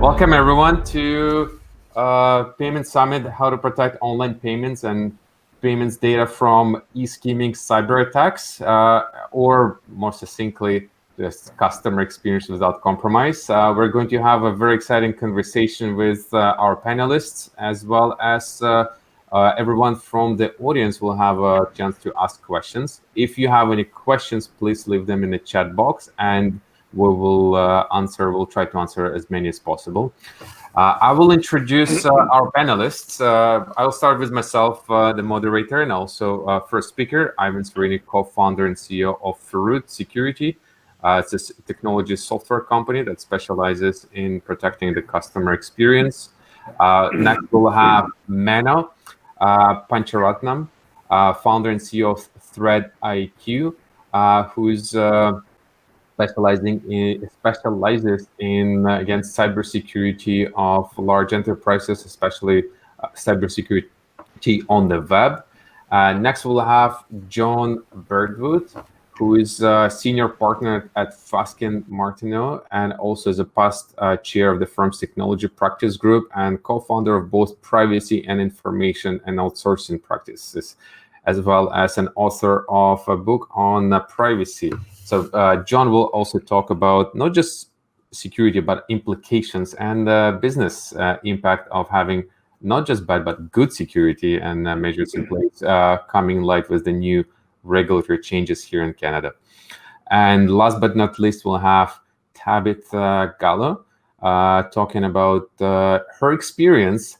Welcome everyone to Payment Summit, how to protect online payments and payments data from e-skimming cyber attacks, or more succinctly, just customer experience without compromise. We're going to have a very exciting conversation with our panelists, as well as everyone from the audience will have a chance to ask questions. If you have any questions, please leave them in the chat box, and we'll try to answer as many as possible. I will introduce our panelists. I'll start with myself, the moderator, and also first speaker, Ivan Tsarynny, co-founder and CEO of Feroot Security. It's a technology software company that specializes in protecting the customer experience. Next, we'll have Mano, Pancharatnam, founder and CEO of ThreatIQ, who's specializes in against cybersecurity of large enterprises, especially cybersecurity on the web. Next, we'll have John Beardwood, who is a senior partner at Fasken Martino, and also is a past chair of the firm's technology practice group and co-founder of both privacy and information and outsourcing practices, as well as an author of a book on privacy. So John will also talk about not just security, but implications and business impact of having not just bad, but good security and measures in place coming light with the new regulatory changes here in Canada. And last but not least, we'll have Tabitha Gallo talking about her experience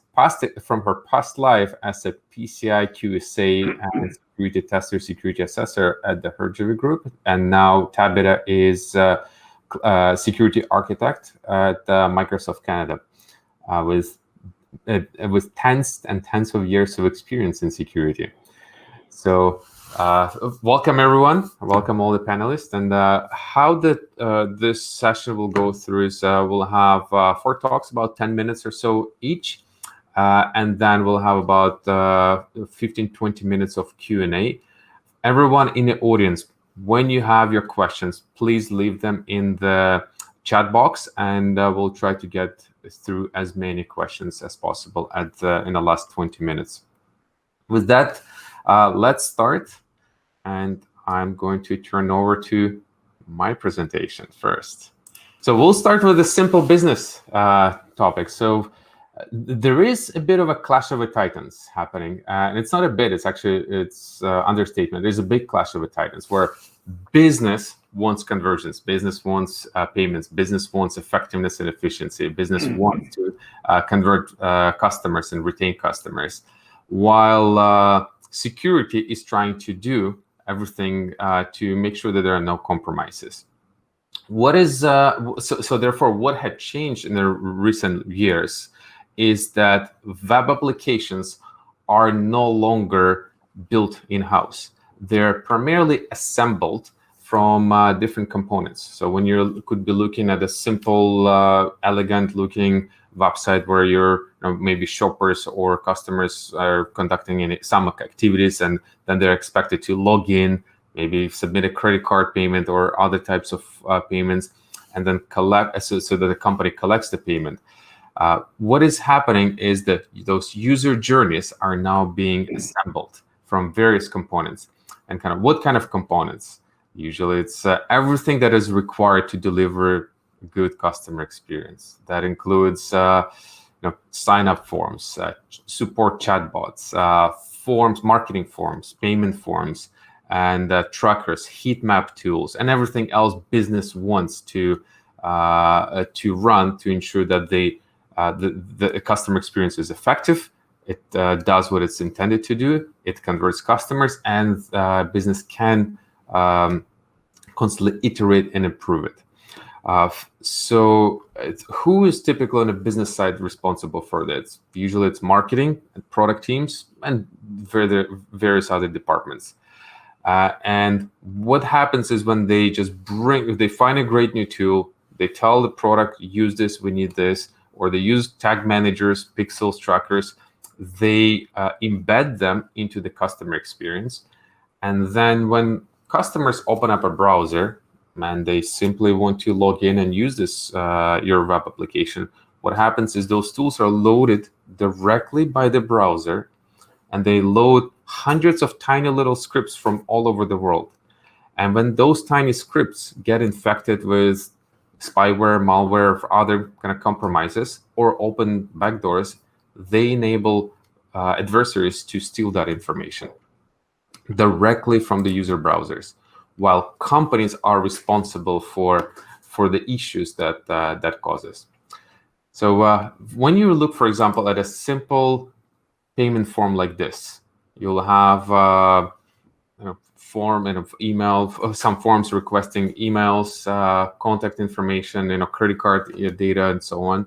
from her past life as a PCI QSA and security tester, security assessor at the Herjavec Group, and now Tabitha is security architect at Microsoft Canada, with tens and tens of years of experience in security. So welcome everyone, welcome all the panelists, and how this session will go through is we'll have 4 talks, about 10 minutes or so each. And then we'll have about 15-20 minutes of Q&A. Everyone in the audience, when you have your questions, please leave them in the chat box, and we'll try to get through as many questions as possible in the last 20 minutes. With that, let's start. And I'm going to turn over to my presentation first. So we'll start with a simple business topic. So there is a bit of a clash of the titans happening, and it's not a bit, it's understatement. There's a big clash of the titans where business wants conversions, business wants payments, business wants effectiveness and efficiency, business wants to convert customers and retain customers, while security is trying to do everything to make sure that there are no compromises. What is so therefore what had changed in the recent years is that web applications are no longer built in-house. They're primarily assembled from different components. So when you could be looking at a simple, elegant-looking website where maybe shoppers or customers are conducting some activities, and then they're expected to log in, maybe submit a credit card payment or other types of payments, and then collect so that the company collects the payment. What is happening is that those user journeys are now being assembled from various components. And what kind of components? Usually it's everything that is required to deliver good customer experience. That includes sign-up forms, support chatbots, forms, marketing forms, payment forms, and trackers, heat map tools, and everything else business wants to run to ensure that the customer experience is effective. It does what it's intended to do. It converts customers, and business can constantly iterate and improve it. So who is typically on the business side responsible for that? Usually it's marketing and product teams and various other departments. And what happens is when they they find a great new tool, they tell the product, use this, we need this, or they use tag managers, pixels, trackers, they embed them into the customer experience. And then when customers open up a browser and they simply want to log in and use this your web application, what happens is those tools are loaded directly by the browser, and they load hundreds of tiny little scripts from all over the world. And when those tiny scripts get infected with spyware, malware, or other kind of compromises, or open backdoors, they enable adversaries to steal that information directly from the user browsers, while companies are responsible for the issues that causes. So when you look, for example, at a simple payment form like this, you'll have form and email, some forms requesting emails, contact information, credit card data, and so on.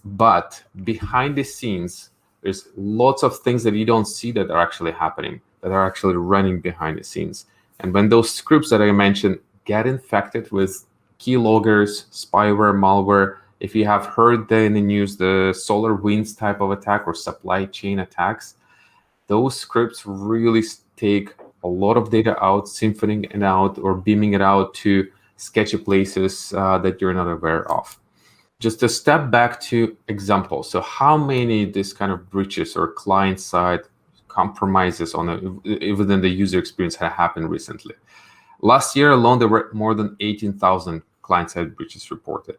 But behind the scenes, there's lots of things that you don't see that are actually happening, that are actually running behind the scenes. And when those scripts that I mentioned get infected with keyloggers, spyware, malware, if you have heard in the news the SolarWinds type of attack or supply chain attacks, those scripts really take a lot of data out, siphoning it out, or beaming it out to sketchy places that you're not aware of. Just a step back to examples. So how many this kind of breaches or client-side compromises within the user experience have happened recently? Last year alone, there were more than 18,000 client-side breaches reported.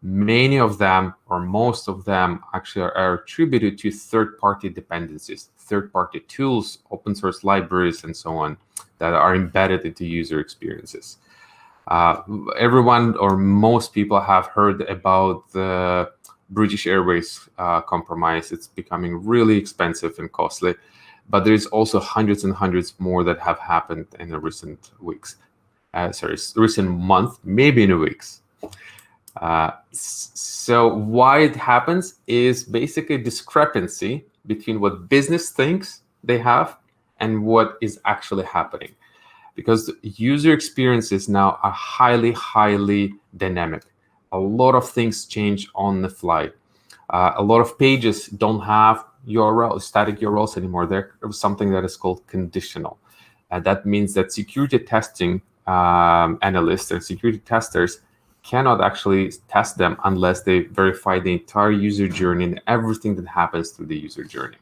Many of them, or most of them, actually are attributed to third-party dependencies, third-party tools, open source libraries, and so on, that are embedded into user experiences. Everyone or most people have heard about the British Airways compromise. It's becoming really expensive and costly, but there's also hundreds and hundreds more that have happened in the recent weeks. Recent month, maybe in the weeks. So why it happens is basically discrepancy between what business thinks they have and what is actually happening. Because user experiences now are highly, highly dynamic. A lot of things change on the fly. A lot of pages don't have static URLs anymore. There's something that is called conditional. That means that security testing analysts and security testers cannot actually test them unless they verify the entire user journey and everything that happens through the user journey.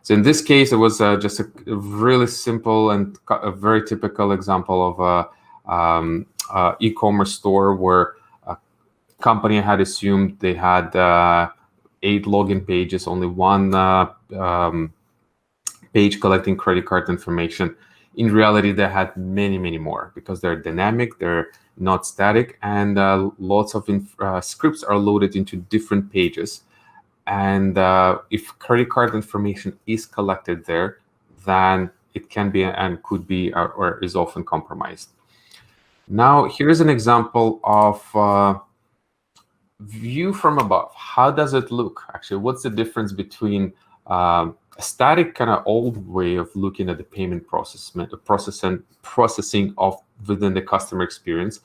So in this case, it was just a really simple and a very typical example of a e-commerce store where a company had assumed they had 8 login pages, only one page collecting credit card information. In reality, they had many, many more because they're dynamic, they're not static, and lots of scripts are loaded into different pages. And if credit card information is collected there, then it can be and could be or is often compromised. Now, here's an example of view from above. How does it look? Actually, what's the difference between a static kind of old way of looking at the payment processing of within the customer experience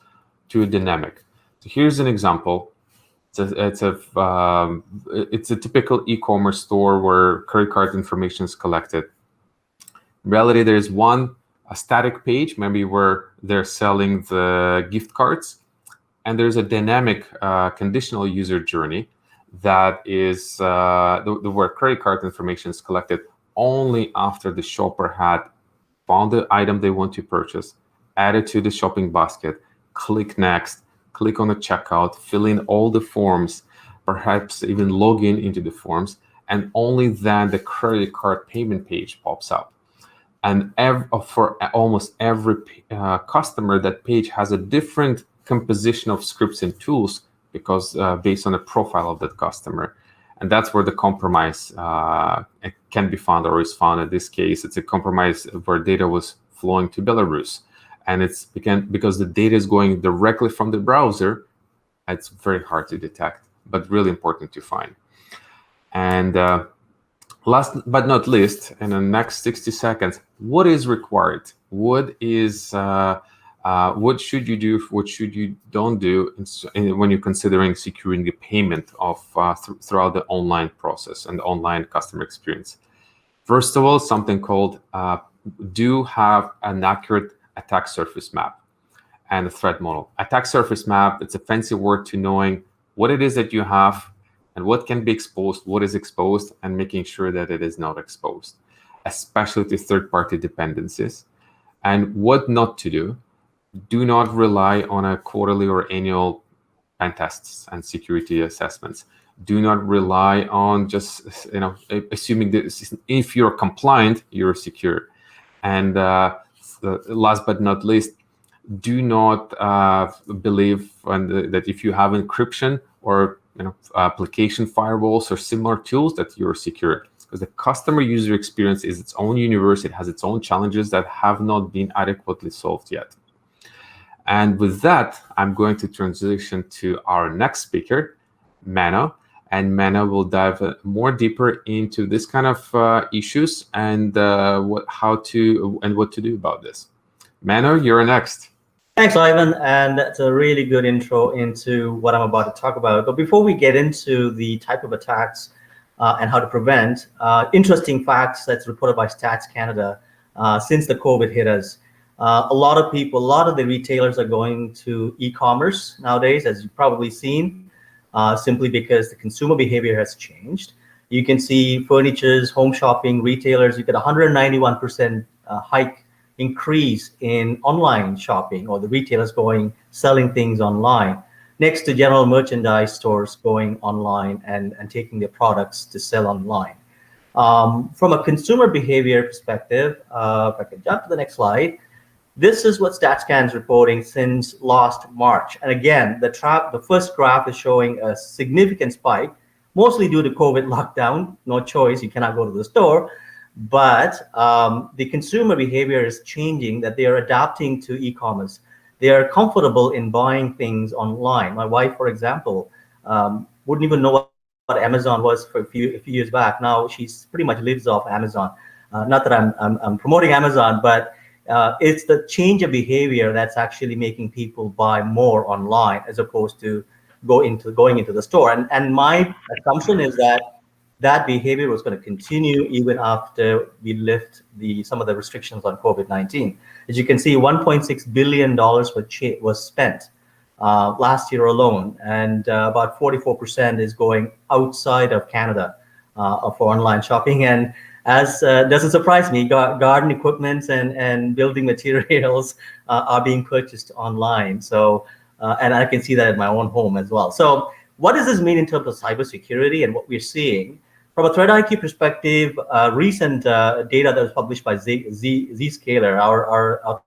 to a dynamic? So here's an example. It's a typical e-commerce store where credit card information is collected. In reality, there's a static page, maybe where they're selling the gift cards, and there's a dynamic conditional user journey that is where credit card information is collected only after the shopper had found the item they want to purchase, added to the shopping basket, click next, click on the checkout, fill in all the forms, perhaps even log into the forms, and only then the credit card payment page pops up. And for almost every customer, that page has a different composition of scripts and tools because based on the profile of that customer. And that's where the compromise can be found or is found. In this case, it's a compromise where data was flowing to Belarus. And it's because the data is going directly from the browser, it's very hard to detect, but really important to find. And last but not least, in the next 60 seconds, what is required? What should you do? What should you don't do when you're considering securing the payment of throughout the online process and online customer experience? First of all, something called do have an accurate attack surface map and a threat model. Attack surface map, it's a fancy word to knowing what it is that you have and what can be exposed, what is exposed, and making sure that it is not exposed, especially to third-party dependencies, and what not to do. Do not rely on a quarterly or annual pen tests and security assessments. Do not rely on just assuming that if you're compliant, you're secure. And last but not least, do not believe that if you have encryption or application firewalls or similar tools that you're secure, because the customer user experience is its own universe. It has its own challenges that have not been adequately solved yet. And with that, I'm going to transition to our next speaker, Mano. And Mano will dive more deeper into this kind of issues and what to do about this. Mano, you're next. Thanks, Ivan, and that's a really good intro into what I'm about to talk about. But before we get into the type of attacks and how to prevent, interesting facts that's reported by Stats Canada since the COVID hit us. A lot of the retailers are going to e-commerce nowadays, as you've probably seen, simply because the consumer behavior has changed. You can see furnitures, home shopping, retailers, you get 191% hike increase in online shopping, or the retailers selling things online, next to general merchandise stores going online and taking their products to sell online. From a consumer behavior perspective, if I can jump to the next slide, this is what StatsCan's reporting since last March. And again, the first graph is showing a significant spike, mostly due to COVID lockdown. No choice, you cannot go to the store. But the consumer behavior is changing, that they are adapting to e-commerce. They are comfortable in buying things online. My wife, for example, wouldn't even know what Amazon was for a few years back. Now she's pretty much lives off Amazon. Not that I'm promoting Amazon, but it's the change of behavior that's actually making people buy more online as opposed to going into the store. And my assumption is that behavior was going to continue even after we lift some of the restrictions on COVID-19. As you can see, $1.6 billion was spent last year alone, and about 44% is going outside of Canada for online shopping. And as doesn't surprise me, garden equipment and building materials are being purchased online. So, and I can see that in my own home as well. So what does this mean in terms of cybersecurity and what we're seeing? From a ThreatIQ perspective, recent data that was published by Zscaler, our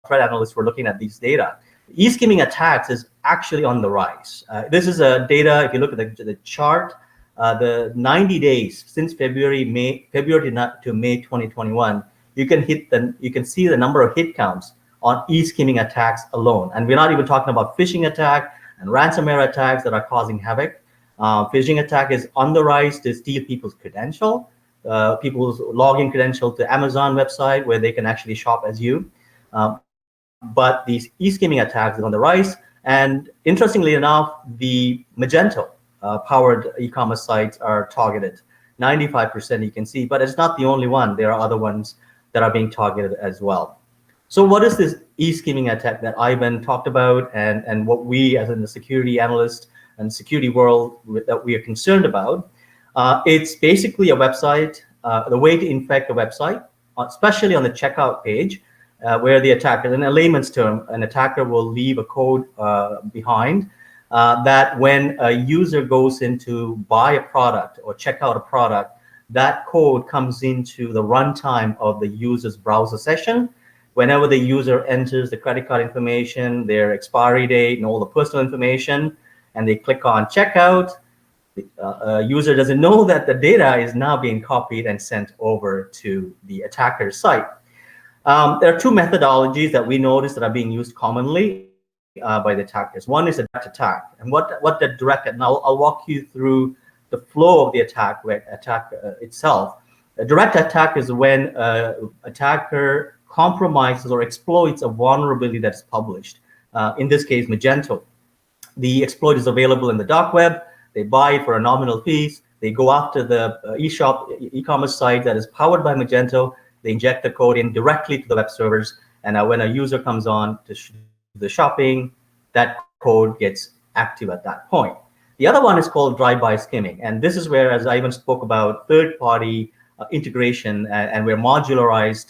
threat analysts were looking at these data. E-skimming attacks is actually on the rise. This is data, if you look at the chart, the 90 days since February to May 2021, you can see the number of hit counts on e-skimming attacks alone. And we're not even talking about phishing attack and ransomware attacks that are causing havoc. Phishing attack is on the rise to steal people's credential, people's login credential to Amazon website where they can actually shop as you. But these e-skimming attacks is on the rise. And interestingly enough, the Magento powered e-commerce sites are targeted. 95% you can see, but it's not the only one. There are other ones that are being targeted as well. So what is this e-skimming attack that Ivan talked about, and what we as in the security analyst and security world that we are concerned about? It's basically a website, the way to infect a website, especially on the checkout page, where the attacker, in a layman's term, an attacker will leave a code behind that when a user goes in to buy a product or check out a product, that code comes into the runtime of the user's browser session. Whenever the user enters the credit card information, their expiry date, and all the personal information, and they click on checkout, the user doesn't know that the data is now being copied and sent over to the attacker's site. There are two methodologies that we notice that are being used commonly by the attackers. One is a direct attack. And what the direct, and I'll walk you through the flow of the attack itself. A direct attack is when an attacker compromises or exploits a vulnerability that's published. In this case, Magento. The exploit is available in the dark web. They buy it for a nominal fee. They go after the e-commerce site that is powered by Magento. They inject the code in directly to the web servers. And when a user comes on to the shopping, that code gets active at that point. The other one is called drive-by skimming. And this is where, as Ivan spoke about, third-party integration and where modularized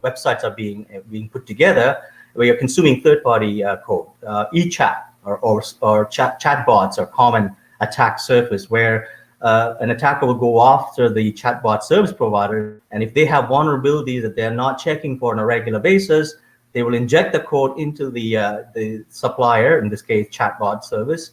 websites are being put together, where you're consuming third-party code. E-chat or chatbots are common attack surface where an attacker will go after the chatbot service provider, and if they have vulnerabilities that they're not checking for on a regular basis, they will inject the code into the supplier, in this case chatbot service,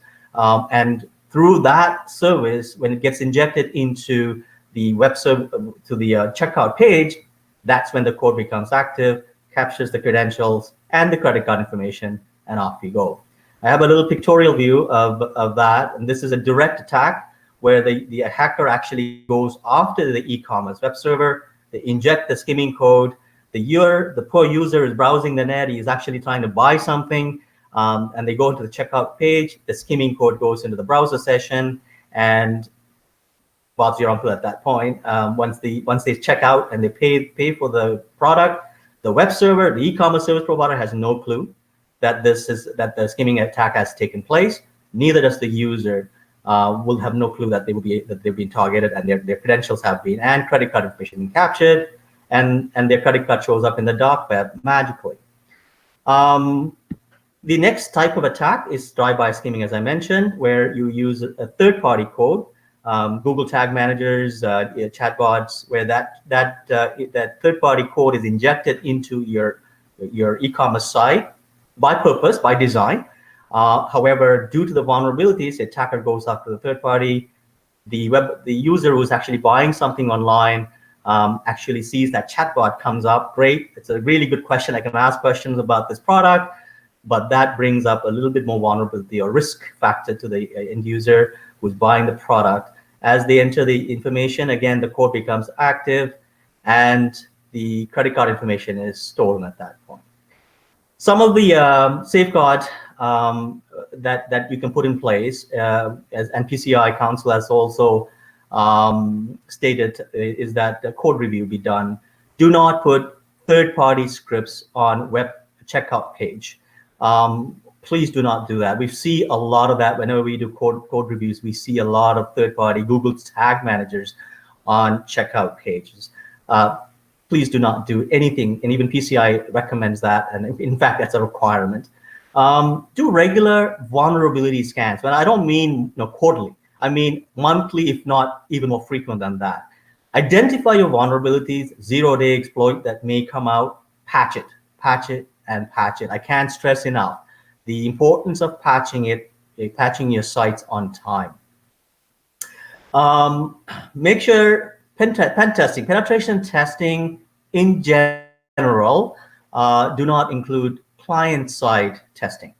and through that service, when it gets injected into the web server to the checkout page, that's when the code becomes active, captures the credentials and the credit card information, and off you go. I have a little pictorial view of that, and this is a direct attack where the hacker actually goes after the e-commerce web server. They inject the skimming code. The poor user is browsing the net. He's actually trying to buy something, and they go into the checkout page. The skimming code goes into the browser session, and Bob's your uncle at that point. Once they check out and they pay for the product, the web server, the e-commerce service provider has no clue that the skimming attack has taken place. Neither does the user. Will have no clue that they've been targeted and their credentials have been, and credit card information been captured, and their credit card shows up in the dark web magically. The next type of attack is drive-by skimming, as I mentioned, where you use a third-party code, Google Tag Managers, chatbots, where that third-party code is injected into your e-commerce site by purpose, by design. However, due to the vulnerabilities, the attacker goes after the third party. The user who's actually buying something online actually sees that chatbot comes up. Great, it's a really good question. I can ask questions about this product, but that brings up a little bit more vulnerability or risk factor to the end user who's buying the product. As they enter the information, again, the code becomes active, and the credit card information is stolen at that point. Some of the safeguards that you can put in place, as NPCI Council has also stated, is that the code review be done. Do not put third-party scripts on web checkout page. Please do not do that. We see a lot of that whenever we do code reviews. We see a lot of third-party Google Tag Managers on checkout pages. Please do not do anything, and even PCI recommends that, and in fact, that's a requirement. Do regular vulnerability scans. But I don't mean quarterly. I mean monthly, if not even more frequent than that. Identify your vulnerabilities, zero-day exploit that may come out, patch it, and patch it. I can't stress enough the importance of patching your sites on time. Make sure penetration testing in general do not include client-side testing.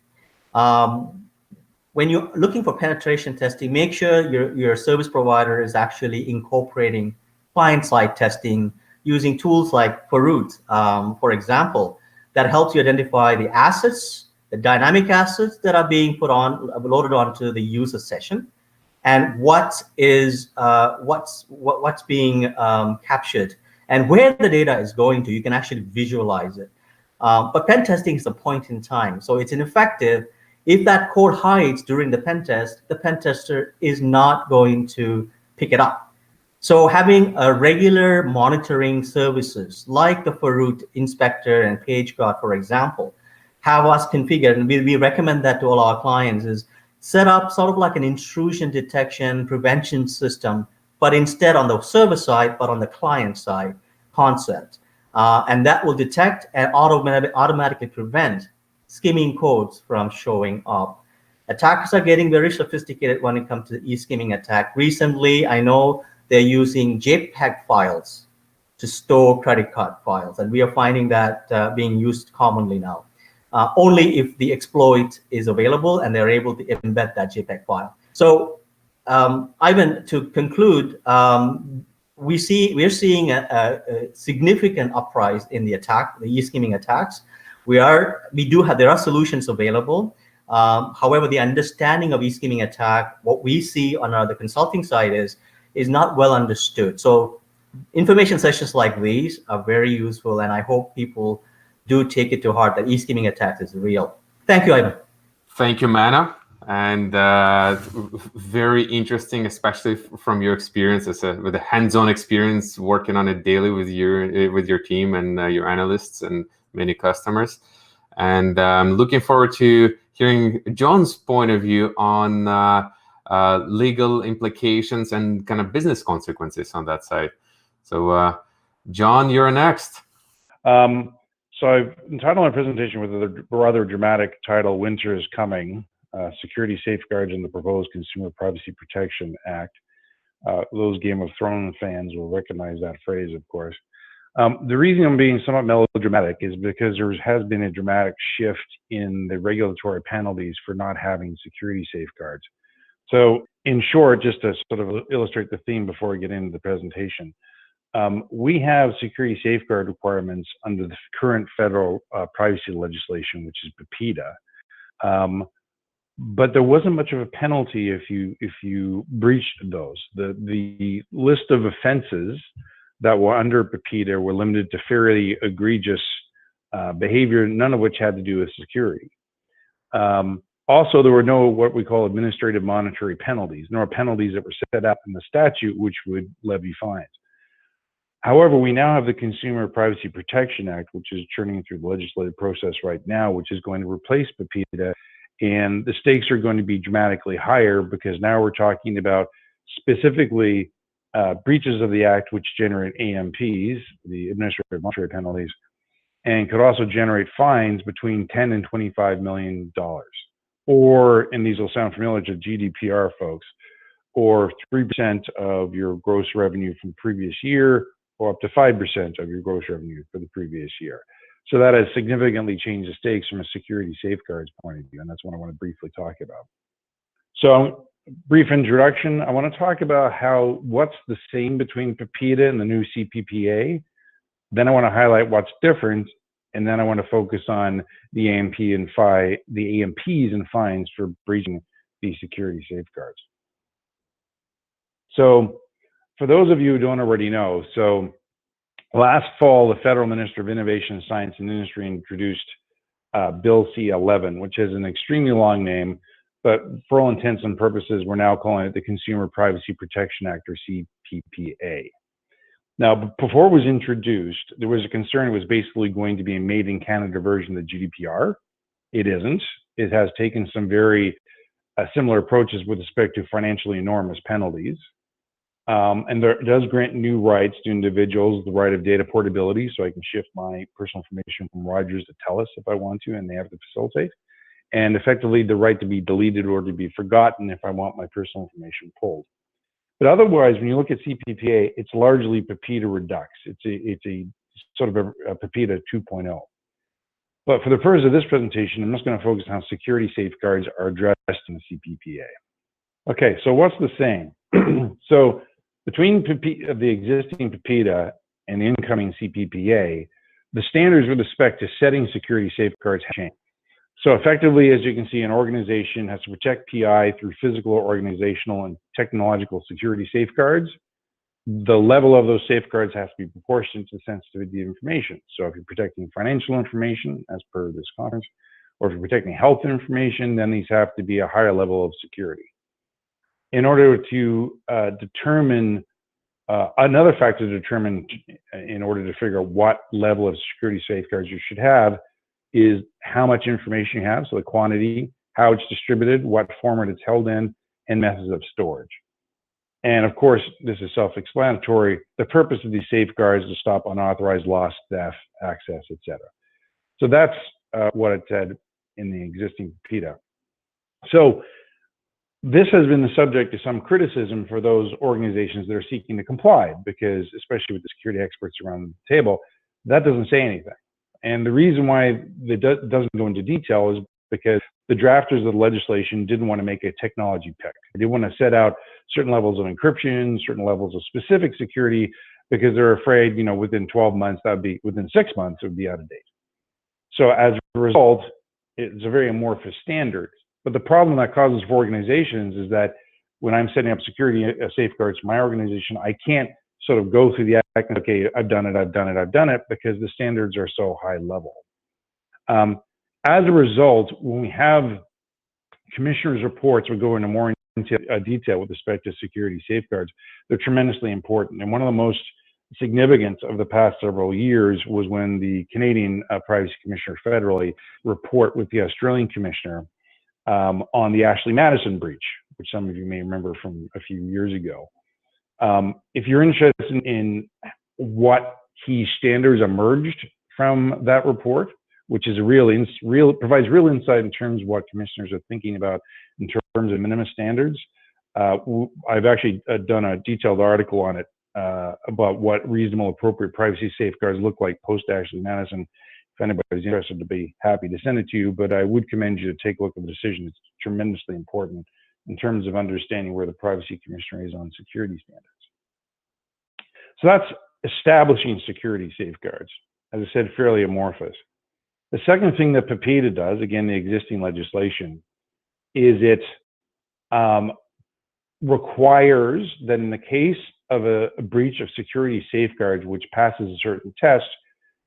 When you're looking for penetration testing, make sure your service provider is actually incorporating client-side testing using tools like Feroot, for example, that helps you identify the assets, the dynamic assets that are being loaded onto the user session, and what's being captured and where the data is going to. You can actually visualize it. But pen testing is a point in time, so it's ineffective if that code hides during the pen test. The pen tester is not going to pick it up. So having a regular monitoring services like the Feroot inspector and page guard, for example, have us configured, and we recommend that to all our clients, is set up sort of like an intrusion detection prevention system, but instead on the server side, but on the client side concept. And that will detect and automatically prevent skimming codes from showing up. Attackers are getting very sophisticated when it comes to the e-skimming attack. Recently, I know they're using JPEG files to store credit card files, and we are finding that being used commonly now. Only if the exploit is available and they're able to embed that JPEG file. So, Ivan, to conclude, we're seeing a significant uprise in the e-skimming attacks. There are solutions available. However, the understanding of e-skimming attack, what we see on the consulting side is not well understood. So information sessions like these are very useful, and I hope people do take it to heart that e-skimming attacks is real. Thank you, Ivan. Thank you, Mano. and very interesting, especially from your experience with a hands-on experience working on it daily with your team and your analysts and many customers. And I'm looking forward to hearing John's point of view on legal implications and kind of business consequences on that side. So, John, you're next. So I've entitled my presentation with a rather dramatic title, Winter is Coming, Security Safeguards in the Proposed Consumer Privacy Protection Act. Those Game of Thrones fans will recognize that phrase, of course. The reason I'm being somewhat melodramatic is because there has been a dramatic shift in the regulatory penalties for not having security safeguards. So in short, just to sort of illustrate the theme before we get into the presentation, we have security safeguard requirements under the current federal privacy legislation, which is PIPEDA. But there wasn't much of a penalty if you breached those. The list of offenses that were under PIPEDA were limited to fairly egregious behavior, none of which had to do with security. Also, there were no what we call administrative monetary penalties, nor penalties that were set up in the statute which would levy fines. However, we now have the Consumer Privacy Protection Act, which is churning through the legislative process right now, which is going to replace PIPEDA, and the stakes are going to be dramatically higher because now we're talking about specifically breaches of the act which generate AMPs, the administrative monetary penalties, and could also generate fines between $10 and $25 million. Or, and these will sound familiar to GDPR folks, or 3% of your gross revenue from the previous year, or up to 5% of your gross revenue for the previous year. So that has significantly changed the stakes from a security safeguards point of view, and that's what I want to briefly talk about. So, brief introduction. I want to talk about what's the same between PIPEDA and the new CPPA. Then I want to highlight what's different, and then I want to focus on the AMPs and fines for breaching these security safeguards. So, for those of you who don't already know, so last fall, the Federal Minister of Innovation, Science and Industry introduced Bill C-11, which is an extremely long name, but for all intents and purposes, we're now calling it the Consumer Privacy Protection Act, or CPPA. Now, before it was introduced, there was a concern it was basically going to be a made in Canada version of the GDPR. It isn't. It has taken some very similar approaches with respect to financially enormous penalties. And it does grant new rights to individuals, the right of data portability, so I can shift my personal information from Rogers to TELUS if I want to, and they have to facilitate. And effectively, the right to be deleted or to be forgotten if I want my personal information pulled. But otherwise, when you look at CPPA, it's largely PIPEDA Redux. It's a sort of a PIPEDA 2.0. But for the purpose of this presentation, I'm just going to focus on how security safeguards are addressed in the CPPA. Okay, so what's the same? So between the existing PIPEDA and the incoming CPPA, the standards with respect to setting security safeguards have changed. So effectively, as you can see, an organization has to protect PI through physical, organizational, and technological security safeguards. The level of those safeguards has to be proportionate to the sensitivity of information. So if you're protecting financial information, as per this conference, or if you're protecting health information, then these have to be a higher level of security. In order to determine, another factor to determine in order to figure out what level of security safeguards you should have is how much information you have, so the quantity, how it's distributed, what format it's held in, and methods of storage. And of course, this is self-explanatory. The purpose of these safeguards is to stop unauthorized loss, theft, access, etc. So that's what it said in the existing PIPEDA. So this has been the subject of some criticism for those organizations that are seeking to comply, because especially with the security experts around the table, that doesn't say anything. And the reason why it doesn't go into detail is because the drafters of the legislation didn't want to make a technology pick. They want to set out certain levels of encryption, certain levels of specific security, because they're afraid, within 12 months, within 6 months, it would be out of date. So as a result, it's a very amorphous standard. But the problem that causes for organizations is that when I'm setting up security safeguards for my organization, I can't sort of go through the act and, okay, I've done it, because the standards are so high level. As a result, when we have commissioner's reports would go into more detail with respect to security safeguards. They're tremendously important. And one of the most significant of the past several years was when the Canadian Privacy Commissioner federally report with the Australian Commissioner on the Ashley Madison breach, which some of you may remember from a few years ago. If you're interested in what key standards emerged from that report, which is provides real insight in terms of what commissioners are thinking about in terms of minimum standards. I've actually done a detailed article on it about what reasonable, appropriate privacy safeguards look like post Ashley Madison. If anybody's interested, to be happy to send it to you, but I would commend you to take a look at the decision. It's tremendously important in terms of understanding where the Privacy Commissioner is on security standards. So that's establishing security safeguards. As I said, fairly amorphous. The second thing that PIPEDA does, again, the existing legislation, is it requires that in the case of a breach of security safeguards which passes a certain test,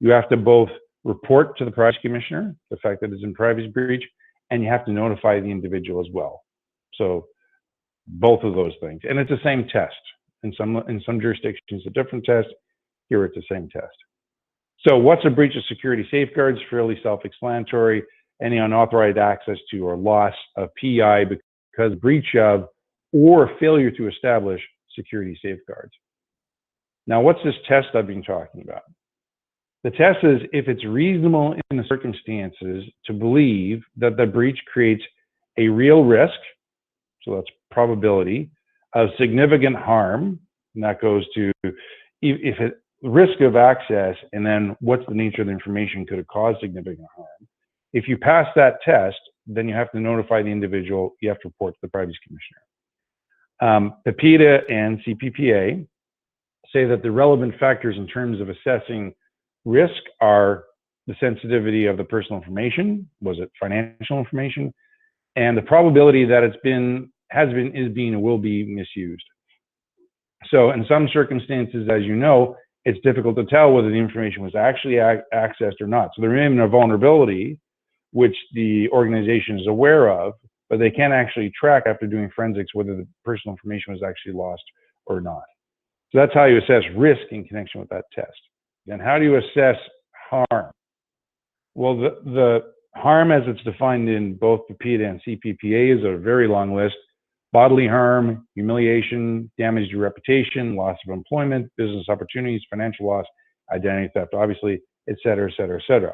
you have to both report to the Privacy Commissioner the fact that it's in privacy breach, and you have to notify the individual as well. So both of those things, and it's the same test. In some jurisdictions, a different test. Here, it's the same test. So what's a breach of security safeguards? Fairly self-explanatory. Any unauthorized access to or loss of PI because breach of or failure to establish security safeguards. Now, what's this test I've been talking about? The test is if it's reasonable in the circumstances to believe that the breach creates a real risk, so that's probability, of significant harm, and that goes to if it risk of access, and then what's the nature of the information, could it cause significant harm? If you pass that test, then you have to notify the individual, you have to report to the Privacy Commissioner. PIPEDA and CPPA say that the relevant factors in terms of assessing risk are the sensitivity of the personal information, was it financial information, and the probability that it's been, has been, is being, or will be misused. So in some circumstances, as you know, it's difficult to tell whether the information was actually accessed or not. So there may be a vulnerability which the organization is aware of, but they can't actually track after doing forensics whether the personal information was actually lost or not. So that's how you assess risk in connection with that test. Then how do you assess harm? Well, the harm as it's defined in both PIPEDA and CPPA is a very long list. Bodily harm, humiliation, damage to reputation, loss of employment, business opportunities, financial loss, identity theft, obviously, et cetera, et cetera, et cetera.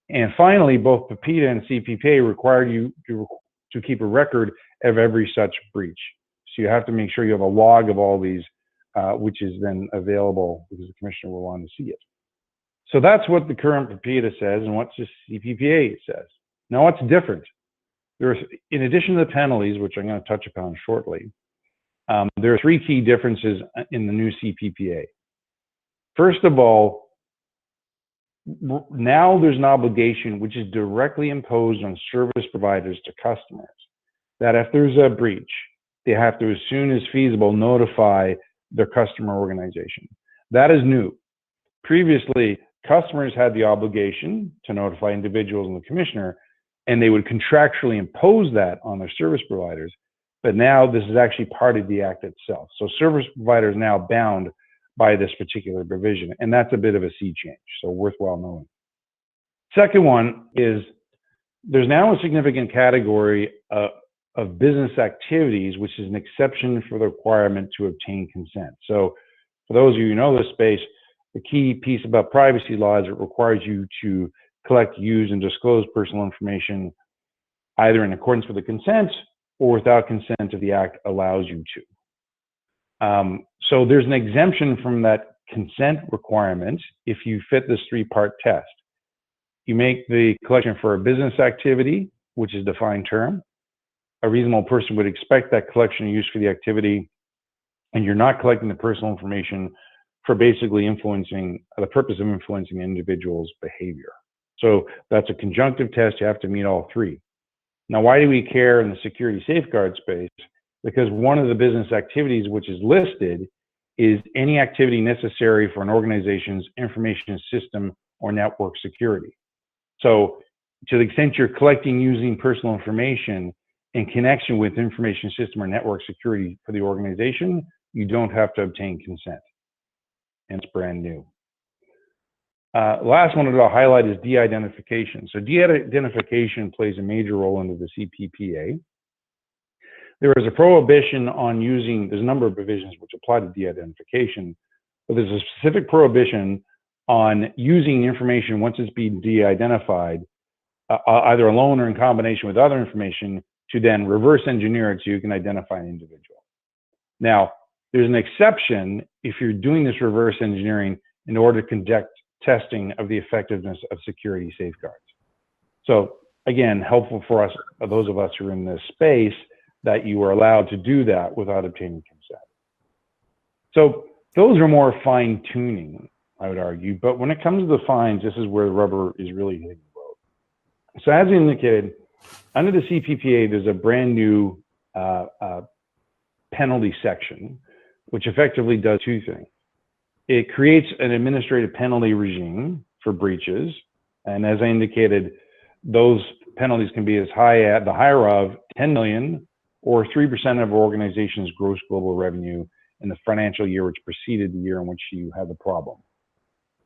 And finally, both PIPEDA and CPPA require you to keep a record of every such breach. So you have to make sure you have a log of all these, which is then available because the commissioner will want to see it. So that's what the current PIPEDA says and what the CPPA says. Now, what's different? There's, in addition to the penalties, which I'm going to touch upon shortly, there are three key differences in the new CPPA. First of all, now there's an obligation which is directly imposed on service providers to customers that if there's a breach, they have to, as soon as feasible, notify their customer organization. That is new. Previously, customers had the obligation to notify individuals and the commissioner, and they would contractually impose that on their service providers. But now this is actually part of the act itself. So service providers now bound by this particular provision, and that's a bit of a sea change, so worthwhile knowing. Second one is there's now a significant category of business activities, which is an exception for the requirement to obtain consent. So for those of you who know this space, the key piece about privacy law is it requires you to collect, use, and disclose personal information either in accordance with the consent or without consent if the act allows you to. So there's an exemption from that consent requirement if you fit this three-part test. You make the collection for a business activity, which is a defined term. A reasonable person would expect that collection or use for the activity, and you're not collecting the personal information for basically influencing, the purpose of influencing the individual's behavior. So that's a conjunctive test. You have to meet all three. Now, why do we care in the security safeguard space? Because one of the business activities which is listed is any activity necessary for an organization's information system or network security. So to the extent you're collecting using personal information, in connection with information system or network security for the organization, you don't have to obtain consent. And it's brand new. Last one that I'll highlight is de-identification. So de-identification plays a major role under the CPPA. There is a prohibition on using, there's a number of provisions which apply to de-identification, but there's a specific prohibition on using information once it's been de-identified, either alone or in combination with other information, to then reverse engineer it so you can identify an individual. Now, there's an exception if you're doing this reverse engineering in order to conduct testing of the effectiveness of security safeguards. So again, helpful for us, those of us who are in this space, that you are allowed to do that without obtaining consent. So those are more fine tuning, I would argue, but when it comes to the fines, this is where the rubber is really hitting the road. So as indicated, under the CPPA, there's a brand new penalty section, which effectively does two things. It creates an administrative penalty regime for breaches. And as I indicated, those penalties can be as high at the higher of 10 million or 3% of an organization's gross global revenue in the financial year which preceded the year in which you had the problem.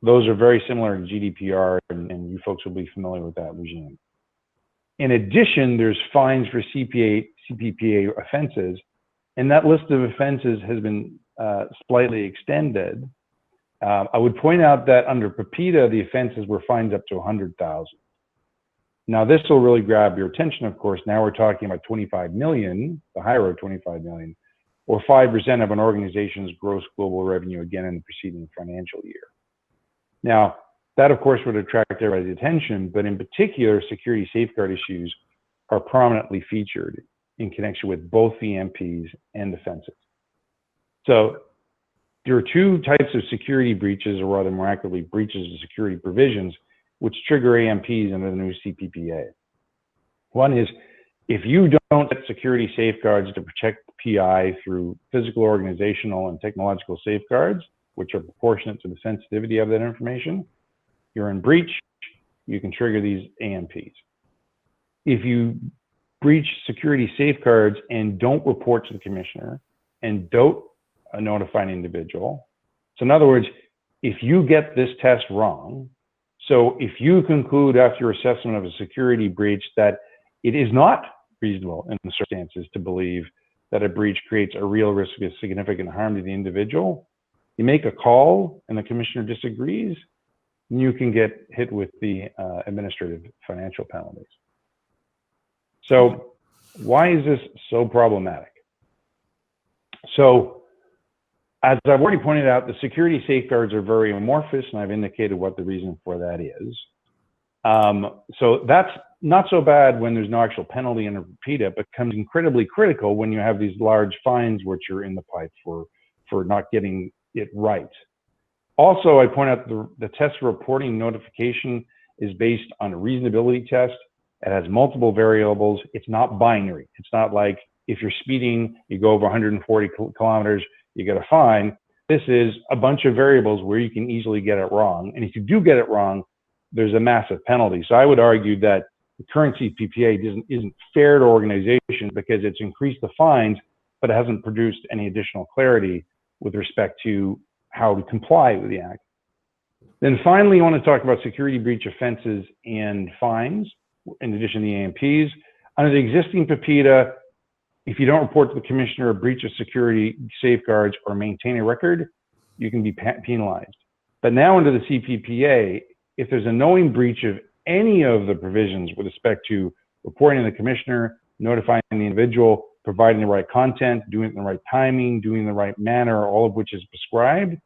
Those are very similar to GDPR, and you folks will be familiar with that regime. In addition, there's fines for CPPA offenses, and that list of offenses has been slightly extended. I would point out that under PIPEDA, the offenses were fines up to 100,000. Now, this will really grab your attention, of course. Now we're talking about 25 million, the higher of 25 million, or 5% of an organization's gross global revenue, again, in the preceding financial year. Now, that, of course, would attract everybody's attention, but in particular, security safeguard issues are prominently featured in connection with both the AMPs and offenses. So there are two types of security breaches, or rather more accurately, breaches of security provisions, which trigger AMPs under the new CPPA. One is if you don't set security safeguards to protect the PI through physical, organizational, and technological safeguards, which are proportionate to the sensitivity of that information, you're in breach, you can trigger these AMPs. If you breach security safeguards and don't report to the commissioner and don't notify an individual, so in other words, if you get this test wrong, so if you conclude after your assessment of a security breach that it is not reasonable in the circumstances to believe that a breach creates a real risk of significant harm to the individual, you make a call and the commissioner disagrees, you can get hit with the administrative financial penalties. So why is this so problematic? So as I've already pointed out, the security safeguards are very amorphous, and I've indicated what the reason for that is. So that's not so bad when there's no actual penalty in a PIPEDA, but becomes incredibly critical when you have these large fines which are in the pipe for not getting it right. Also, I point out the test reporting notification is based on a reasonability test. It has multiple variables. It's not binary. It's not like if you're speeding, you go over 140 kilometers, you get a fine. This is a bunch of variables where you can easily get it wrong. And if you do get it wrong, there's a massive penalty. So I would argue that the current CPPA isn't fair to organizations because it's increased the fines, but it hasn't produced any additional clarity with respect to how to comply with the act. Then finally, I want to talk about security breach offenses and fines, in addition to the AMPs. Under the existing PIPEDA, if you don't report to the commissioner a breach of security safeguards or maintain a record, you can be penalized. But now under the CPPA, if there's a knowing breach of any of the provisions with respect to reporting to the commissioner, notifying the individual, providing the right content, doing it in the right timing, doing it in the right manner, all of which is prescribed,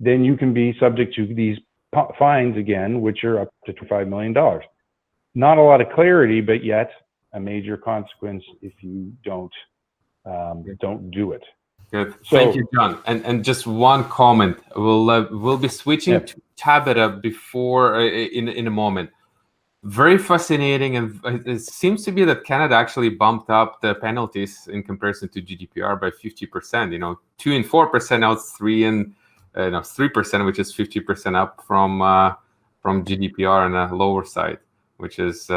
then you can be subject to these fines again, which are up to $25 million. Not a lot of clarity, but yet a major consequence if you don't do it. Good. Thank you, John. And just one comment. We'll be switching to Tabitha before in a moment. Very fascinating, and it seems to be that Canada actually bumped up the penalties in comparison to GDPR by 50%. 2 and 4%, now it's 3%, which is 50% up from GDPR on a lower side, which is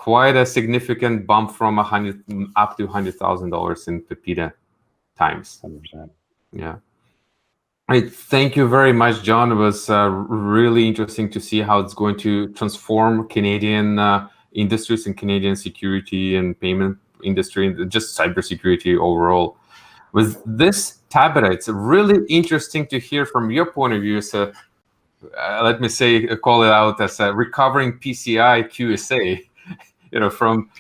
quite a significant bump from $100 up to $100,000 in pepita times. 100%. Yeah. Right. Thank you very much, John. It was really interesting to see how it's going to transform Canadian industries and Canadian security and payment industry, and just cybersecurity overall. With this, Tabitha, it's really interesting to hear from your point of view. So, let me say, call it out as a recovering PCI QSA. From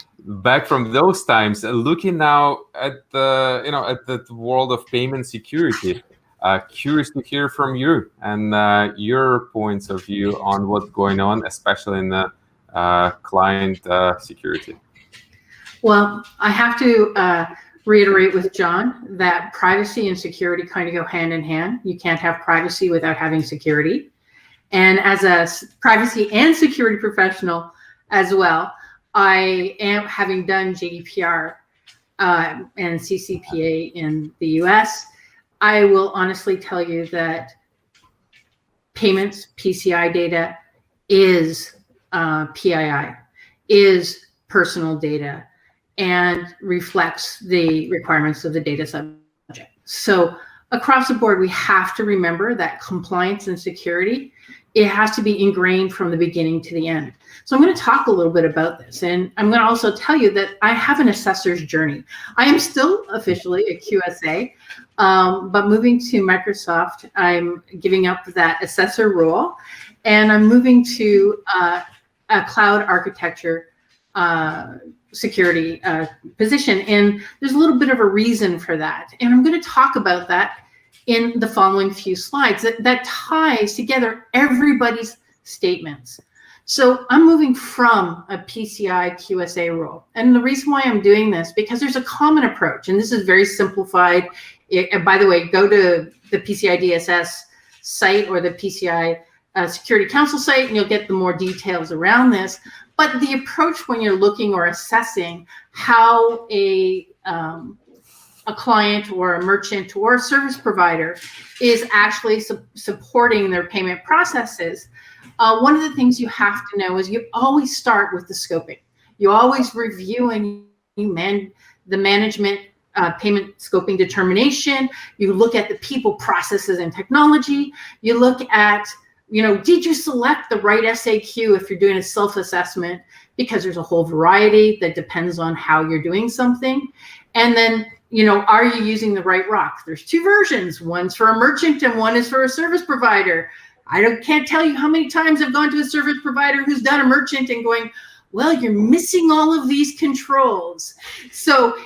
back from those times, looking now at the at the world of payment security. Curious to hear from you and your points of view on what's going on, especially in the client security. Well, I have to reiterate with John that privacy and security kind of go hand in hand. You can't have privacy without having security. And as a privacy and security professional as well, I am, having done GDPR and CCPA in the US, I will honestly tell you that payments, PCI data is PII, is personal data, and reflects the requirements of the data subject. So across the board, we have to remember that compliance and security, it has to be ingrained from the beginning to the end. So I'm going to talk a little bit about this, and I'm going to also tell you that I have an assessor's journey. I am still officially a QSA, but moving to Microsoft, I'm giving up that assessor role, and I'm moving to a cloud architecture security position. And there's a little bit of a reason for that. And I'm going to talk about that in the following few slides that ties together everybody's statements. So I'm moving from a PCI QSA role. And the reason why I'm doing this, because there's a common approach, and this is very simplified. And by the way, go to the PCI DSS site or the PCI Security Council site, and you'll get the more details around this. But the approach when you're looking or assessing how a client or a merchant or a service provider is actually supporting their payment processes, one of the things you have to know is you always start with the scoping. You always review and the management payment scoping determination. You look at the people, processes, and technology. You look at, did you select the right SAQ if you're doing a self-assessment? Because there's a whole variety that depends on how you're doing something. And then, are you using the right rock? There's two versions. One's for a merchant and one is for a service provider. I can't tell you how many times I've gone to a service provider who's done a merchant and going, well, you're missing all of these controls. So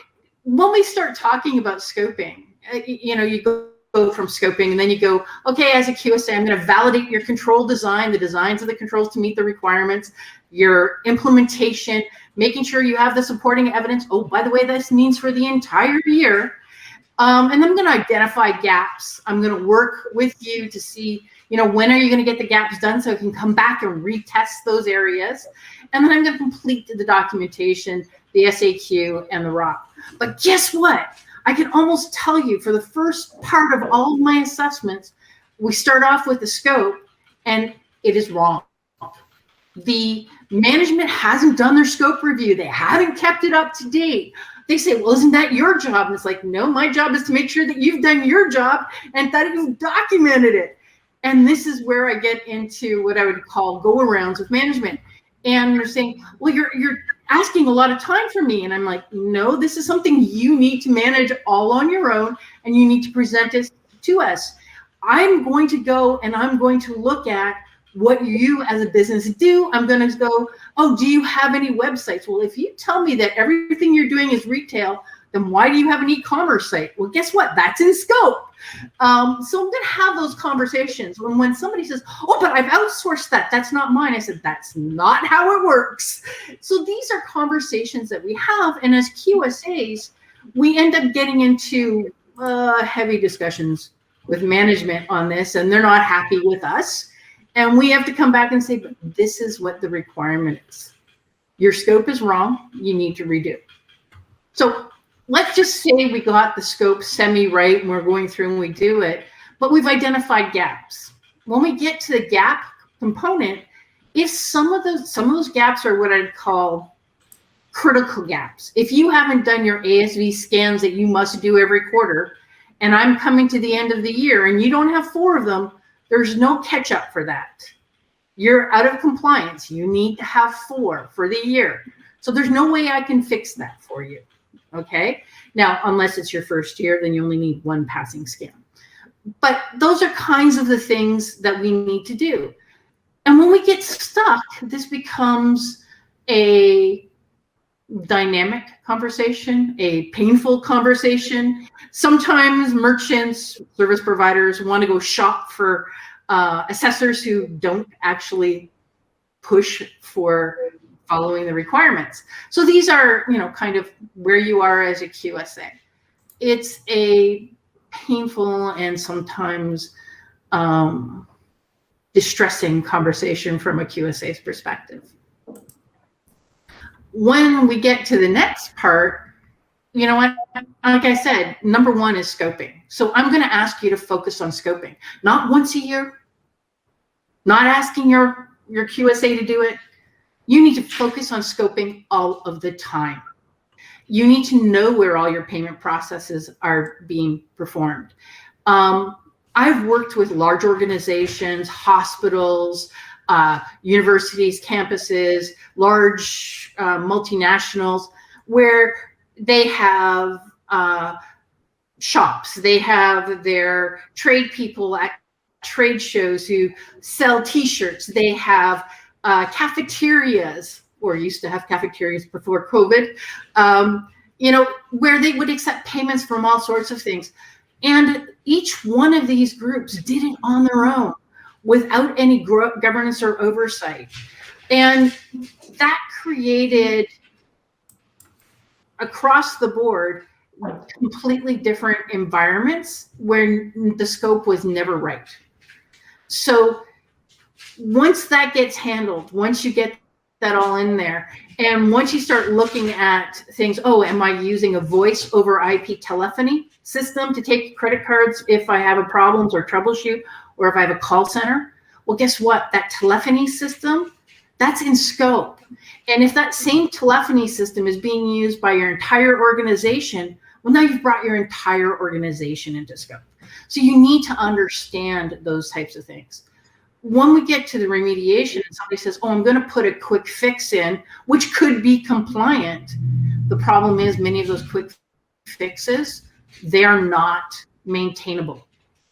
when we start talking about scoping, you go from scoping and then you go, okay, as a QSA, I'm going to validate your control design, the designs of the controls to meet the requirements, your implementation, making sure you have the supporting evidence. Oh, by the way, this means for the entire year. And then I'm going to identify gaps. I'm going to work with you to see, when are you going to get the gaps done so I can come back and retest those areas. And then I'm going to complete the documentation, the SAQ, and the ROC. But guess what? I can almost tell you for the first part of all of my assessments, we start off with the scope, and it is wrong. The management hasn't done their scope review. They haven't kept it up to date. They say, well, isn't that your job? And it's like, no, my job is to make sure that you've done your job and that you've documented it. And this is where I get into what I would call go-arounds with management. And they're saying, well, you're asking a lot of time from me. And I'm like, no, this is something you need to manage all on your own, and you need to present it to us. I'm going to go and I'm going to look at what you as a business do. I'm going to go, oh, do you have any websites? Well, if you tell me that everything you're doing is retail, then why do you have an e-commerce site? Well, guess what? That's in scope. So I'm going to have those conversations. When somebody says, oh, but I've outsourced that, that's not mine. I said, that's not how it works. So these are conversations that we have. And as QSAs, we end up getting into heavy discussions with management on this, and they're not happy with us. And we have to come back and say, but this is what the requirement is. Your scope is wrong. You need to redo. So let's just say we got the scope semi-right and we're going through and we do it, but we've identified gaps. When we get to the gap component, if some of those gaps are what I'd call critical gaps. If you haven't done your ASV scans that you must do every quarter, and I'm coming to the end of the year and you don't have 4 of them, there's no catch up for that. You're out of compliance. You need to have 4 for the year. So there's no way I can fix that for you. Okay. Now, unless it's your first year, then you only need 1 passing scan. But those are kinds of the things that we need to do. And when we get stuck, this becomes a dynamic conversation, a painful conversation. Sometimes merchants, service providers want to go shop for assessors who don't actually push for following the requirements. So these are, kind of where you are as a QSA. It's a painful and sometimes distressing conversation from a QSA's perspective. When we get to the next part, like I said, number 1 is scoping. So I'm going to ask you to focus on scoping, not once a year, not asking your QSA to do it. You need to focus on scoping all of the time. You need to know where all your payment processes are being performed. I've worked with large organizations, hospitals, universities, campuses, large multinationals, where they have shops. They have their trade people at trade shows who sell T-shirts. They have cafeterias, or used to have cafeterias before COVID, where they would accept payments from all sorts of things. And each one of these groups did it on their own without any governance or oversight. And that created, across the board, completely different environments where the scope was never right. So once that gets handled, once you get that all in there, and once you start looking at things, am I using a voice over IP telephony system to take credit cards if I have a problems or troubleshoot, or if I have a call center? Well, guess what? That telephony system, that's in scope. And if that same telephony system is being used by your entire organization, well, now you've brought your entire organization into scope. So you need to understand those types of things. When we get to the remediation and somebody says, I'm going to put a quick fix in, which could be compliant. The problem is many of those quick fixes, they are not maintainable.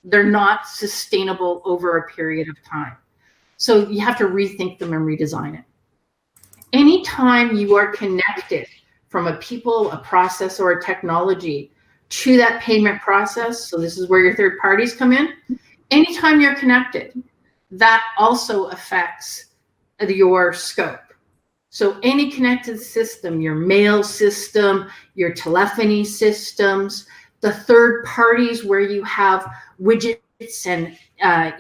They're not sustainable over a period of time. So you have to rethink them and redesign it. Anytime you are connected from a people, a process, or a technology to that payment process, so this is where your third parties come in, anytime you're connected, that also affects your scope. So any connected system, your mail system, your telephony systems, the third parties where you have widgets and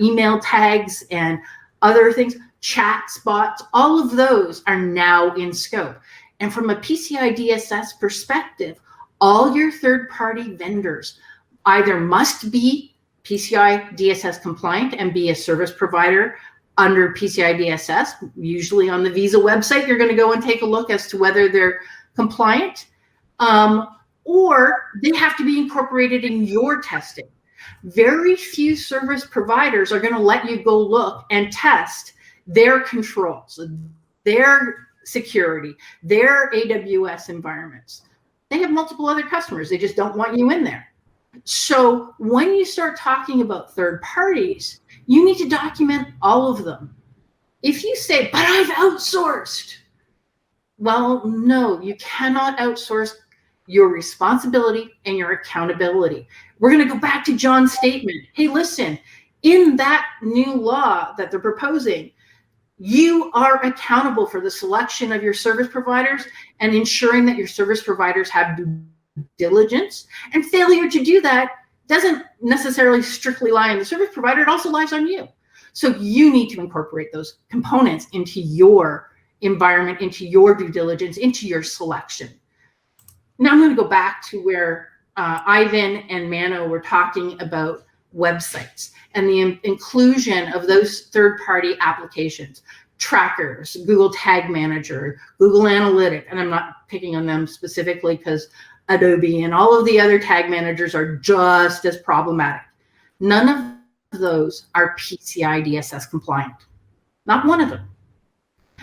email tags and other things, chat spots, all of those are now in scope. And from a PCI DSS perspective, all your third-party vendors either must be PCI DSS compliant and be a service provider under PCI DSS. Usually on the Visa website, you're going to go and take a look as to whether they're compliant, or they have to be incorporated in your testing. Very few service providers are going to let you go look and test their controls, their security, their AWS environments. They have multiple other customers. They just don't want you in there. So when you start talking about third parties, you need to document all of them. If you say, but I've outsourced, well, no, you cannot outsource your responsibility and your accountability. We're going to go back to John's statement. Hey, listen, in that new law that they're proposing, you are accountable for the selection of your service providers and ensuring that your service providers have due diligence. And failure to do that doesn't necessarily strictly lie on the service provider. It also lies on you. So you need to incorporate those components into your environment, into your due diligence, into your selection. Now I'm going to go back to where Ivan and Mano were talking about websites and the inclusion of those third-party applications. trackers, Google Tag Manager, Google Analytics, and I'm not picking on them specifically because Adobe and all of the other tag managers are just as problematic. None of those are PCI DSS compliant. Not one of them.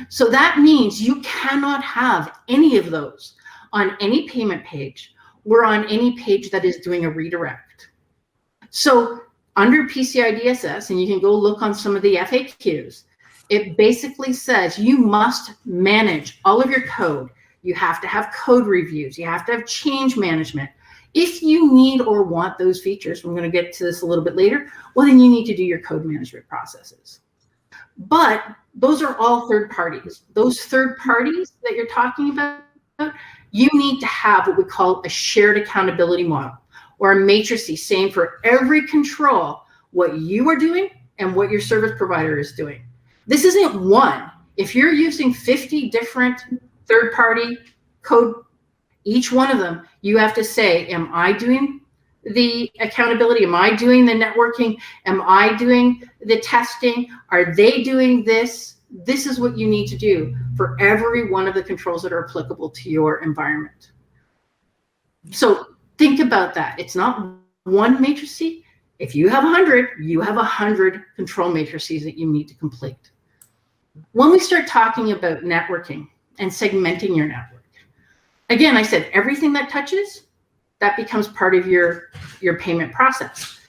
So that means you cannot have any of those on any payment page or on any page that is doing a redirect. So under PCI DSS, and you can go look on some of the FAQs, it basically says you must manage all of your code. You have to have code reviews. You have to have change management. If you need or want those features, I'm going to get to this a little bit later, well, then you need to do your code management processes. But those are all third parties. Those third parties that you're talking about, you need to have what we call a shared accountability model or a matrices saying for every control what you are doing and what your service provider is doing. This isn't one. If you're using 50 different third-party code, each one of them, you have to say, am I doing the accountability? Am I doing the networking? Am I doing the testing? Are they doing this? This is what you need to do for every one of the controls that are applicable to your environment. So think about that. It's not one matrix. If you have 100, you have 100 control matrices that you need to complete. When we start talking about networking and segmenting your network, again, I said everything that touches, that becomes part of your payment process.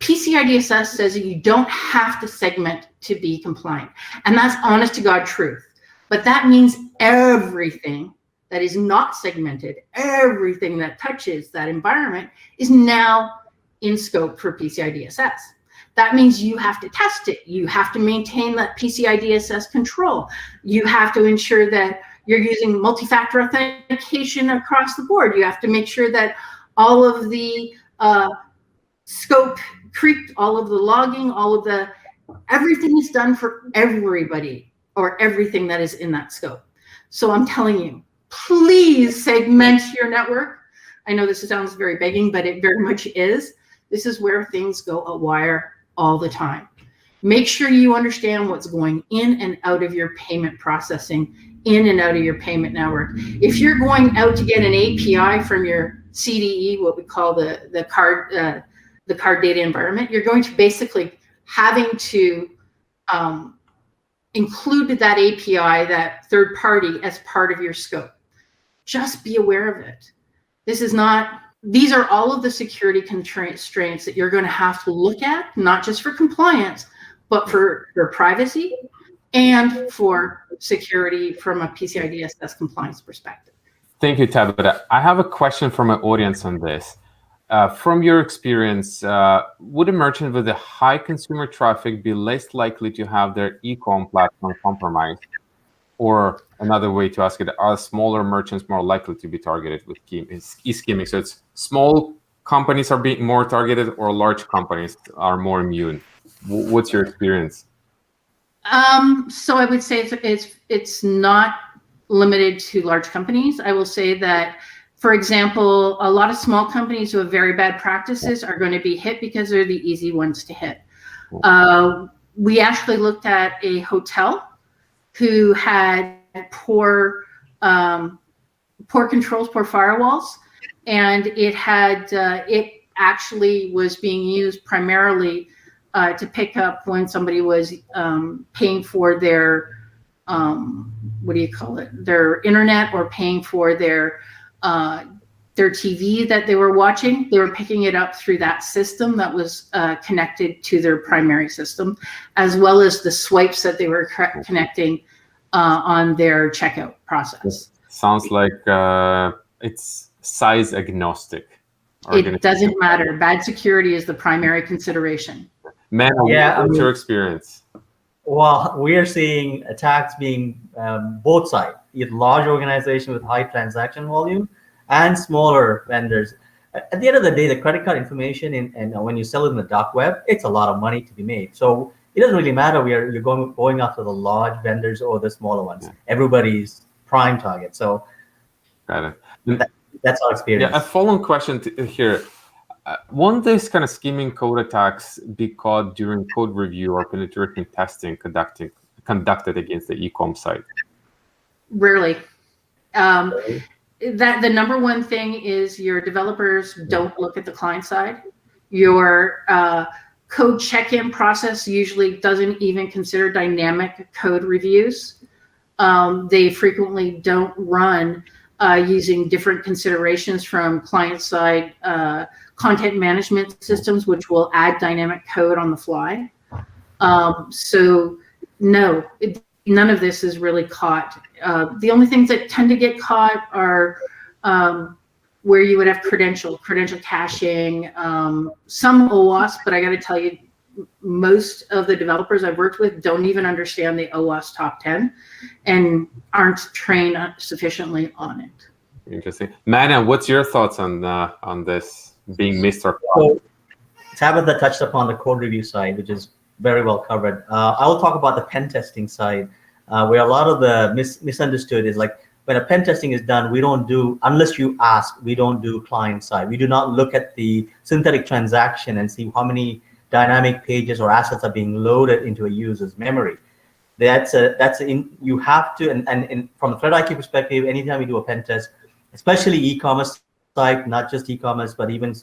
PCI DSS says that you don't have to segment to be compliant. And that's honest to God truth. But that means everything that is not segmented, everything that touches that environment is now in scope for PCI DSS. That means you have to test it. You have to maintain that PCI DSS control. You have to ensure that you're using multi-factor authentication across the board. You have to make sure that all of the scope creep, all of the logging, everything is done for everybody or everything that is in that scope. So I'm telling you, please segment your network. I know this sounds very begging, but it very much is. This is where things go awire all the time. Make sure you understand what's going in and out of your payment processing, in and out of your payment network. If you're going out to get an API from your CDE, what we call the card data environment, you're going to basically having to include that API, that third party, as part of your scope. Just be aware of it. These are all of the security constraints that you're going to have to look at, not just for compliance, but for your privacy and for security from a PCI DSS compliance perspective. Thank you, Tabitha. I have a question from my audience on this. From your experience, would a merchant with a high consumer traffic be less likely to have their e-com platform compromised? Or another way to ask it, are smaller merchants more likely to be targeted with e-skimming? So it's small companies are being more targeted or large companies are more immune? What's your experience? So I would say it's not limited to large companies. I will say that, for example, a lot of small companies who have very bad practices are going to be hit because they're the easy ones to hit. We actually looked at a hotel who had poor controls, poor firewalls, and it actually was being used primarily to pick up when somebody was paying for their their internet or paying for their TV that they were watching. They were picking it up through that system that was connected to their primary system, as well as the swipes that they were connecting on their checkout process. Sounds like it's size agnostic. It doesn't matter. Bad security is the primary consideration. Mano, what's your experience? Well, we are seeing attacks being both sides, either large organizations with high transaction volume and smaller vendors. At the end of the day, the credit card information and when you sell it in the dark web, it's a lot of money to be made. So it doesn't really matter you're going after the large vendors or the smaller ones. Yeah. Everybody's prime target. So got it. That's our experience. Yeah, a follow-on question here. Won't this kind of skimming code attacks be caught during code review or penetration testing conducted conducted against the e-com site? Rarely. That the number one thing is your developers don't look at the client side. Your code check-in process usually doesn't even consider dynamic code reviews. They frequently don't run using different considerations from client-side content management systems, which will add dynamic code on the fly. So no, none of this is really caught. The only things that tend to get caught are where you would have credential caching, some OWASP, but I got to tell you, most of the developers I've worked with don't even understand the OWASP top 10 and aren't trained sufficiently on it. Interesting. Mano, what's your thoughts on this being missed or So, Tabitha touched upon the code review side, which is very well covered. I will talk about the pen testing side, where a lot of the misunderstood is like, when a pen testing is done, we don't do, unless you ask, we don't do client side. We do not look at the synthetic transaction and see how many dynamic pages or assets are being loaded into a user's memory. You have to, and from the ThreatIQ perspective, anytime we do a pen test, especially e-commerce site, not just e-commerce, but even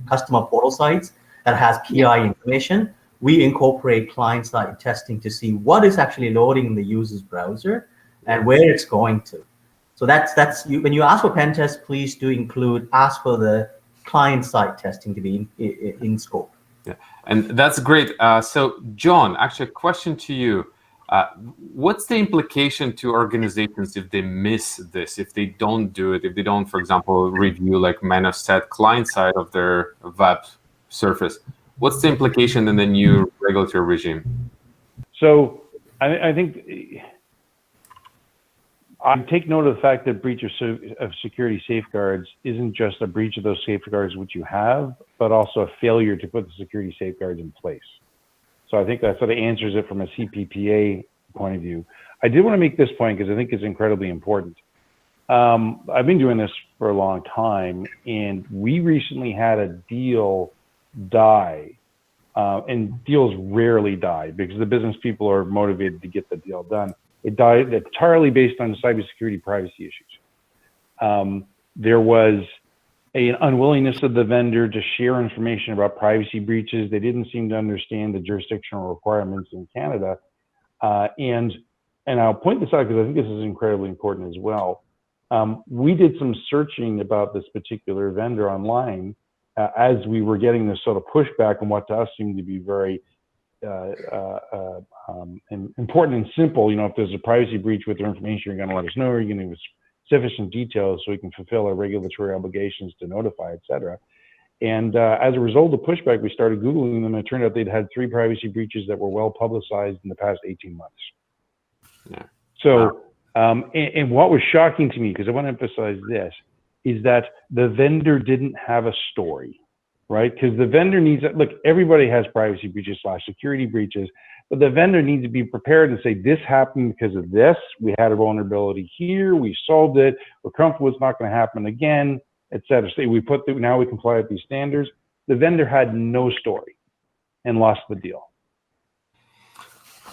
customer portal sites that has PI information, we incorporate client-side testing to see what is actually loading in the user's browser and where it's going to. So that's you. When you ask for pen test, please do ask for the client-side testing to be in scope. Yeah, and that's great. So John, actually a question to you. What's the implication to organizations if they miss this, if they don't do it, if they don't, for example, review, like Mano said, client side of their web surface? What's the implication in the new regulatory regime? So I think I take note of the fact that breach of security safeguards isn't just a breach of those safeguards which you have, but also a failure to put the security safeguards in place. So I think that sort of answers it from a CPPA point of view. I did want to make this point because I think it's incredibly important. I've been doing this for a long time, and we recently had a deal die, and deals rarely die because the business people are motivated to get the deal done. It died entirely based on cybersecurity privacy issues. There was an unwillingness of the vendor to share information about privacy breaches. They didn't seem to understand the jurisdictional requirements in Canada. And I'll point this out because I think this is incredibly important as well. We did some searching about this particular vendor online as we were getting this sort of pushback on what to us seemed to be very important and simple. You know, if there's a privacy breach with their information, you're going to let us know. You're going to give us sufficient details so we can fulfill our regulatory obligations to notify, et cetera. And as a result of pushback, we started Googling them, and it turned out they'd had 3 privacy breaches that were well publicized in the past 18 months. Yeah. So, and what was shocking to me, because I want to emphasize this, is that the vendor didn't have a story, right? Because the vendor needs, look, everybody has privacy breaches / security breaches, but the vendor needs to be prepared and say, this happened because of this. We had a vulnerability here. We solved it. We're comfortable it's not going to happen again, et cetera. So now we comply with these standards. The vendor had no story and lost the deal.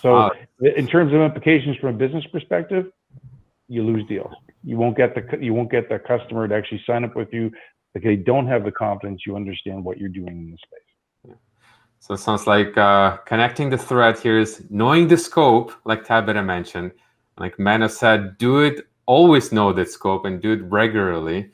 So in terms of implications from a business perspective, you lose deals. You won't get the customer to actually sign up with you because they don't have the confidence you understand what you're doing in this space. So it sounds like connecting the thread here is knowing the scope, like Tabitha mentioned. Like Mano said, always know that scope and do it regularly.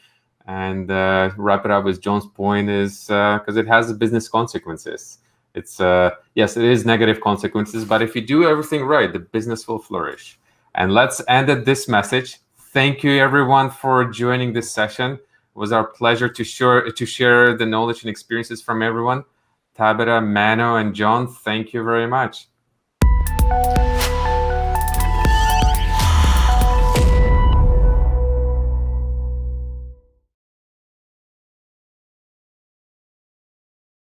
And wrap it up with John's point is because it has business consequences. It's yes, it is negative consequences, but if you do everything right, the business will flourish. And let's end at this message. Thank you, everyone, for joining this session. It was our pleasure to share the knowledge and experiences from everyone. Tabitha, Mano, and John, thank you very much.